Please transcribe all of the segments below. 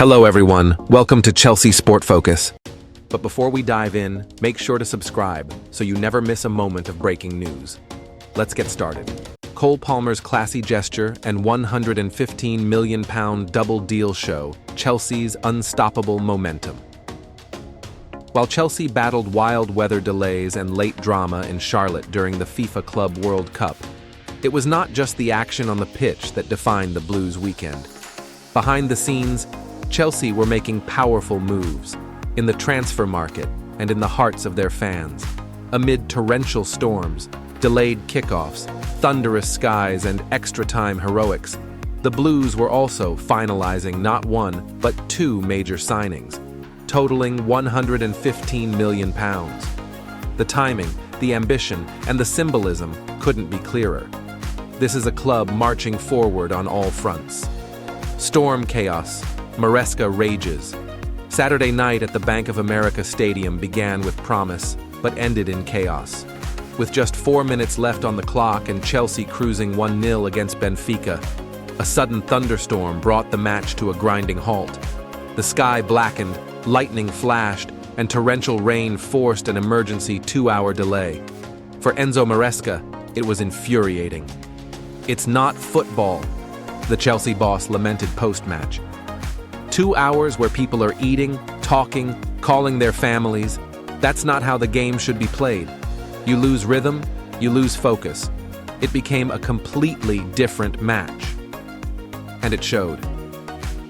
Hello everyone, welcome to Chelsea Sport Focus. But before we dive in, make sure to subscribe so you never miss a moment of breaking news. Let's get started. Cole Palmer's classy gesture and £115 million double deal show Chelsea's unstoppable momentum. While Chelsea battled wild weather delays and late drama in Charlotte during the FIFA Club World Cup, it was not just the action on the pitch that defined the Blues' weekend. Behind the scenes, Chelsea were making powerful moves in the transfer market and in the hearts of their fans. Amid torrential storms, delayed kickoffs, thunderous skies, and extra-time heroics, the Blues were also finalizing not one, but two major signings, totaling £115 million. The timing, the ambition, and the symbolism couldn't be clearer. This is a club marching forward on all fronts. Storm chaos, Maresca rages. Saturday night at the Bank of America Stadium began with promise, but ended in chaos. With just 4 minutes left on the clock and Chelsea cruising 1-0 against Benfica, a sudden thunderstorm brought the match to a grinding halt. The sky blackened, lightning flashed, and torrential rain forced an emergency 2-hour delay. For Enzo Maresca, it was infuriating. "It's not football," the Chelsea boss lamented post-match. 2 hours where people are eating, talking, calling their families, that's not how the game should be played. You lose rhythm, you lose focus. It became a completely different match. And it showed.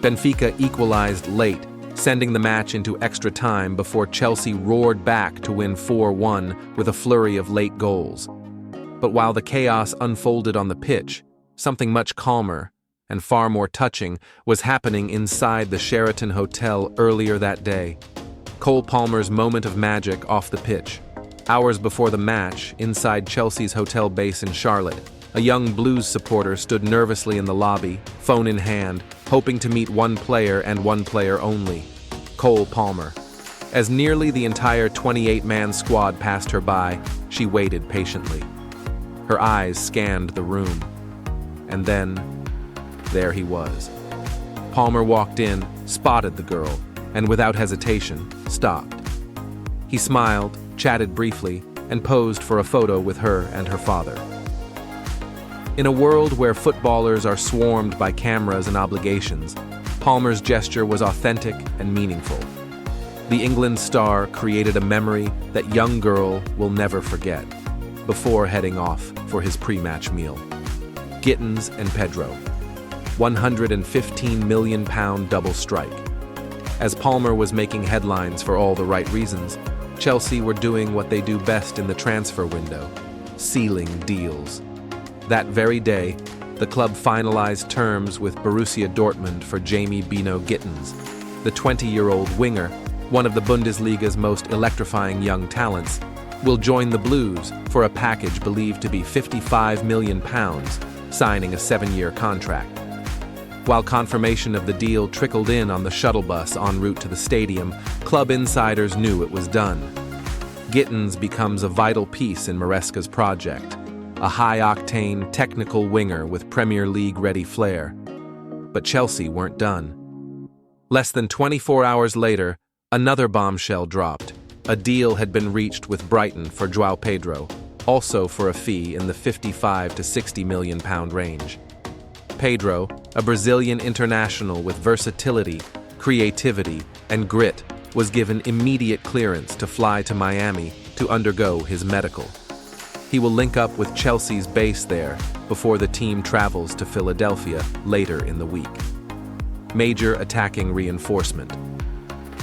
Benfica equalized late, sending the match into extra time before Chelsea roared back to win 4-1 with a flurry of late goals. But while the chaos unfolded on the pitch, something much calmer and far more touching was happening inside the Sheraton Hotel earlier that day. Cole Palmer's moment of magic off the pitch. Hours before the match, inside Chelsea's hotel base in Charlotte, a young Blues supporter stood nervously in the lobby, phone in hand, hoping to meet one player and one player only, Cole Palmer. As nearly the entire 28-man squad passed her by, she waited patiently. Her eyes scanned the room. And then, there he was. Palmer walked in, spotted the girl, and without hesitation, stopped. He smiled, chatted briefly, and posed for a photo with her and her father. In a world where footballers are swarmed by cameras and obligations, Palmer's gesture was authentic and meaningful. The England star created a memory that young girl will never forget, before heading off for his pre-match meal. Gittins and Pedro. £115 million double strike. As Palmer was making headlines for all the right reasons, Chelsea were doing what they do best in the transfer window, sealing deals. That very day, the club finalized terms with Borussia Dortmund for Jamie Bino Gittins. The 20-year-old winger, one of the Bundesliga's most electrifying young talents, will join the Blues for a package believed to be £55 million, signing a 7-year contract. While confirmation of the deal trickled in on the shuttle bus en route to the stadium, club insiders knew it was done. Gittins becomes a vital piece in Maresca's project, a high-octane, technical winger with Premier League-ready flair. But Chelsea weren't done. Less than 24 hours later, another bombshell dropped. A deal had been reached with Brighton for João Pedro, also for a fee in the £55 to £60 million range. Pedro, a Brazilian international with versatility, creativity, and grit, was given immediate clearance to fly to Miami to undergo his medical. He will link up with Chelsea's base there before the team travels to Philadelphia later in the week. Major attacking reinforcement.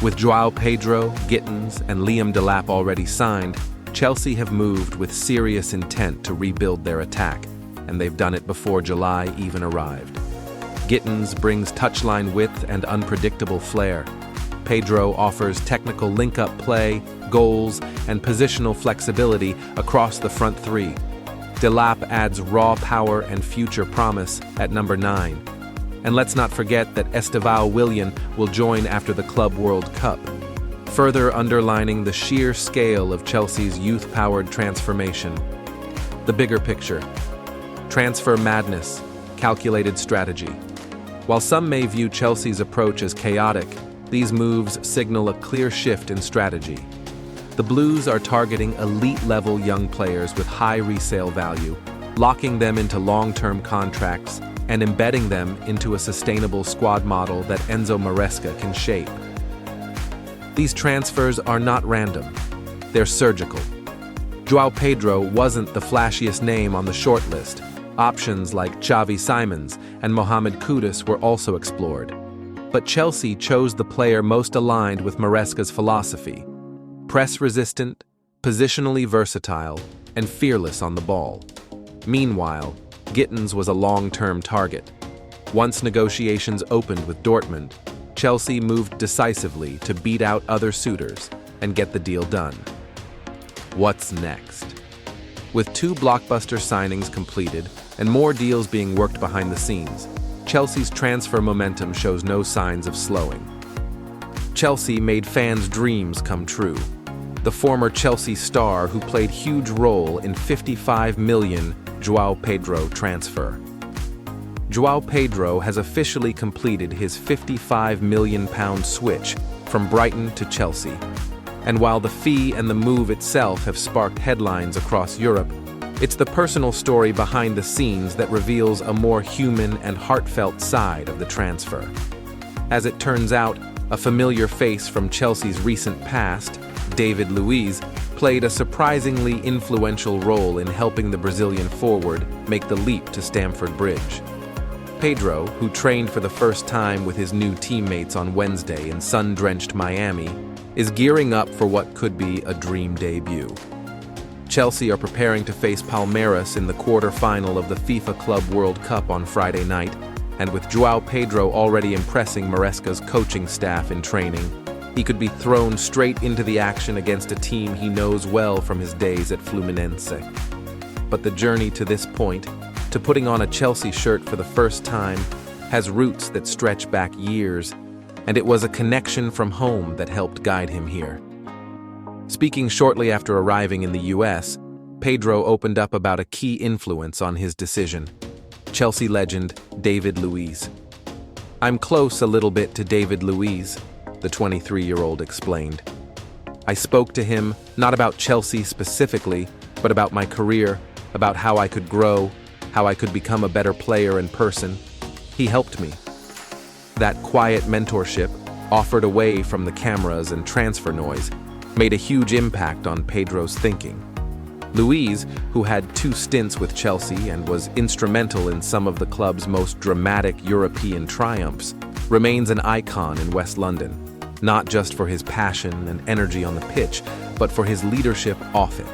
With João Pedro, Gittins, and Liam Delap already signed, Chelsea have moved with serious intent to rebuild their attack, and they've done it before July even arrived. Gittins brings touchline width and unpredictable flair. Pedro offers technical link-up play, goals, and positional flexibility across the front three. Delap adds raw power and future promise at number 9. And let's not forget that Estevão Willian will join after the Club World Cup, further underlining the sheer scale of Chelsea's youth-powered transformation. The bigger picture. Transfer madness, calculated strategy. While some may view Chelsea's approach as chaotic, these moves signal a clear shift in strategy. The Blues are targeting elite-level young players with high resale value, locking them into long-term contracts and embedding them into a sustainable squad model that Enzo Maresca can shape. These transfers are not random. They're surgical. João Pedro wasn't the flashiest name on the shortlist. Options like Xavi Simons and Mohamed Kudus were also explored. But Chelsea chose the player most aligned with Maresca's philosophy: press-resistant, positionally versatile, and fearless on the ball. Meanwhile, Gittins was a long-term target. Once negotiations opened with Dortmund, Chelsea moved decisively to beat out other suitors and get the deal done. What's next? With 2 blockbuster signings completed and more deals being worked behind the scenes, Chelsea's transfer momentum shows no signs of slowing. Chelsea made fans' dreams come true. The former Chelsea star who played huge role in $55 million João Pedro transfer. João Pedro has officially completed his £55 million switch from Brighton to Chelsea. And while the fee and the move itself have sparked headlines across Europe, it's the personal story behind the scenes that reveals a more human and heartfelt side of the transfer. As it turns out, a familiar face from Chelsea's recent past, David Luiz, played a surprisingly influential role in helping the Brazilian forward make the leap to Stamford Bridge. Pedro, who trained for the first time with his new teammates on Wednesday in sun-drenched Miami, is gearing up for what could be a dream debut. Chelsea are preparing to face Palmeiras in the quarter-final of the FIFA Club World Cup on Friday night, and with João Pedro already impressing Maresca's coaching staff in training, he could be thrown straight into the action against a team he knows well from his days at Fluminense. But the journey to this point, to putting on a Chelsea shirt for the first time, has roots that stretch back years, and it was a connection from home that helped guide him here. Speaking shortly after arriving in the US, Pedro opened up about a key influence on his decision: Chelsea legend David Luiz. "I'm close a little bit to David Luiz," the 23-year-old explained. "I spoke to him not about Chelsea specifically, but about my career, about how I could grow, how I could become a better player and person. He helped me." That quiet mentorship, offered away from the cameras and transfer noise, made a huge impact on Pedro's thinking. Luiz, who had 2 stints with Chelsea and was instrumental in some of the club's most dramatic European triumphs, remains an icon in West London, not just for his passion and energy on the pitch, but for his leadership off it.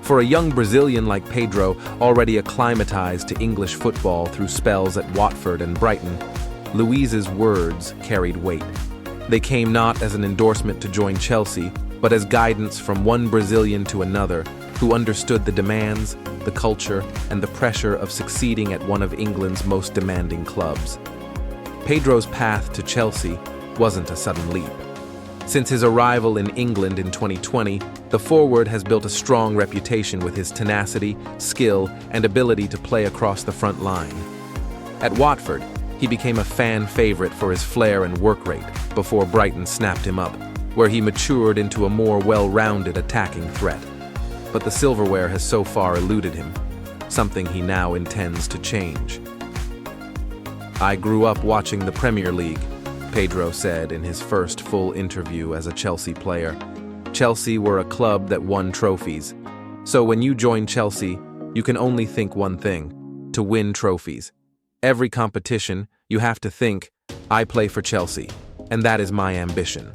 For a young Brazilian like Pedro, already acclimatized to English football through spells at Watford and Brighton, Luiz's words carried weight. They came not as an endorsement to join Chelsea, but as guidance from one Brazilian to another who understood the demands, the culture, and the pressure of succeeding at one of England's most demanding clubs. Pedro's path to Chelsea wasn't a sudden leap. Since his arrival in England in 2020, the forward has built a strong reputation with his tenacity, skill, and ability to play across the front line. At Watford, he became a fan favorite for his flair and work rate before Brighton snapped him up, where he matured into a more well-rounded attacking threat. But the silverware has so far eluded him, something he now intends to change. "I grew up watching the Premier League," Pedro said in his first full interview as a Chelsea player. "Chelsea were a club that won trophies. So when you join Chelsea, you can only think one thing: to win trophies. Every competition, you have to think, I play for Chelsea, and that is my ambition."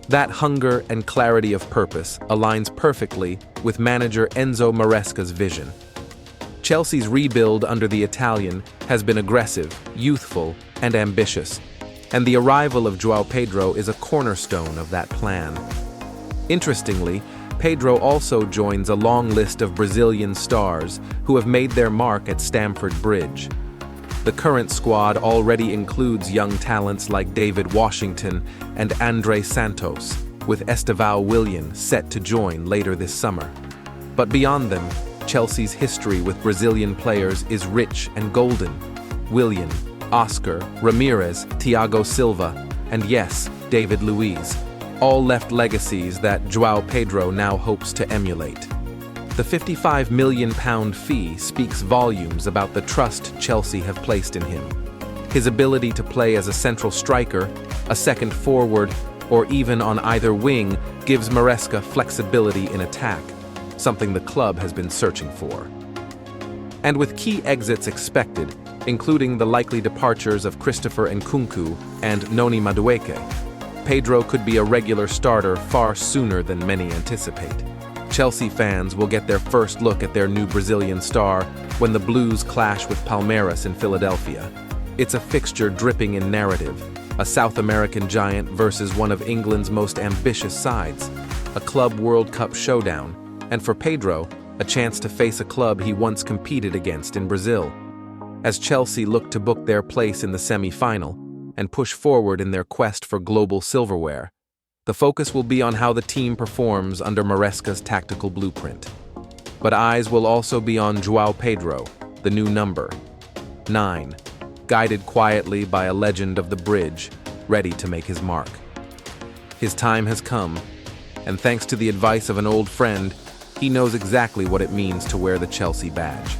That hunger and clarity of purpose aligns perfectly with manager Enzo Maresca's vision. Chelsea's rebuild under the Italian has been aggressive, youthful, and ambitious, and the arrival of João Pedro is a cornerstone of that plan. Interestingly, Pedro also joins a long list of Brazilian stars who have made their mark at Stamford Bridge. The current squad already includes young talents like David Washington and André Santos, with Estevão Willian set to join later this summer. But beyond them, Chelsea's history with Brazilian players is rich and golden. Willian, Oscar, Ramirez, Thiago Silva, and yes, David Luiz, all left legacies that João Pedro now hopes to emulate. The £55 million fee speaks volumes about the trust Chelsea have placed in him. His ability to play as a central striker, a second forward, or even on either wing gives Maresca flexibility in attack, something the club has been searching for. And with key exits expected, including the likely departures of Christopher Nkunku and Noni Madueke, Pedro could be a regular starter far sooner than many anticipate. Chelsea fans will get their first look at their new Brazilian star when the Blues clash with Palmeiras in Philadelphia. It's a fixture dripping in narrative, a South American giant versus one of England's most ambitious sides, a Club World Cup showdown, and for Pedro, a chance to face a club he once competed against in Brazil. As Chelsea look to book their place in the semi-final and push forward in their quest for global silverware, the focus will be on how the team performs under Maresca's tactical blueprint. But eyes will also be on João Pedro, the new number 9, guided quietly by a legend of the bridge, ready to make his mark. His time has come, and thanks to the advice of an old friend, he knows exactly what it means to wear the Chelsea badge.